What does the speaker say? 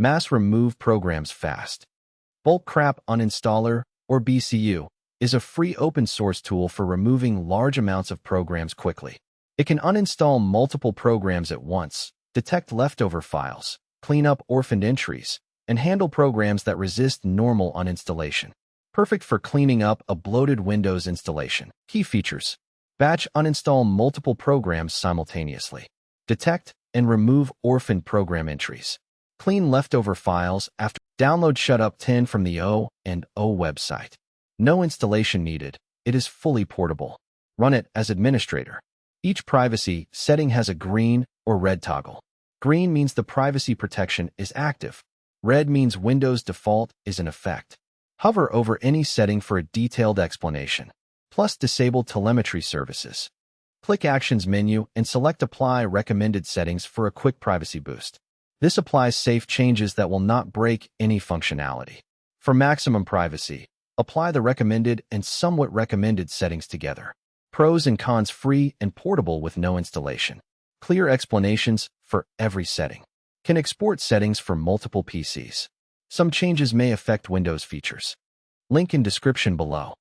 Mass remove programs fast. Bulk Crap Uninstaller, or BCU, is a free open-source tool for removing large amounts of programs quickly. It can uninstall multiple programs at once, detect leftover files, clean up orphaned entries, and handle programs that resist normal uninstallation. Perfect for cleaning up a bloated Windows installation. Key features: batch uninstall multiple programs simultaneously. Detect and remove orphaned program entries. Clean leftover files after download Shutup 10 from the O&O website. No installation needed. It is fully portable. Run it as administrator. Each privacy setting has a green or red toggle. Green means the privacy protection is active. Red means Windows default is in effect. Hover over any setting for a detailed explanation. Plus, disable telemetry services. Click Actions menu and select Apply Recommended Settings for a quick privacy boost. This applies safe changes that will not break any functionality. For maximum privacy, apply the recommended and somewhat recommended settings together. Pros and cons: free and portable with no installation. Clear explanations for every setting. Can export settings for multiple PCs. Some changes may affect Windows features. Link in description below.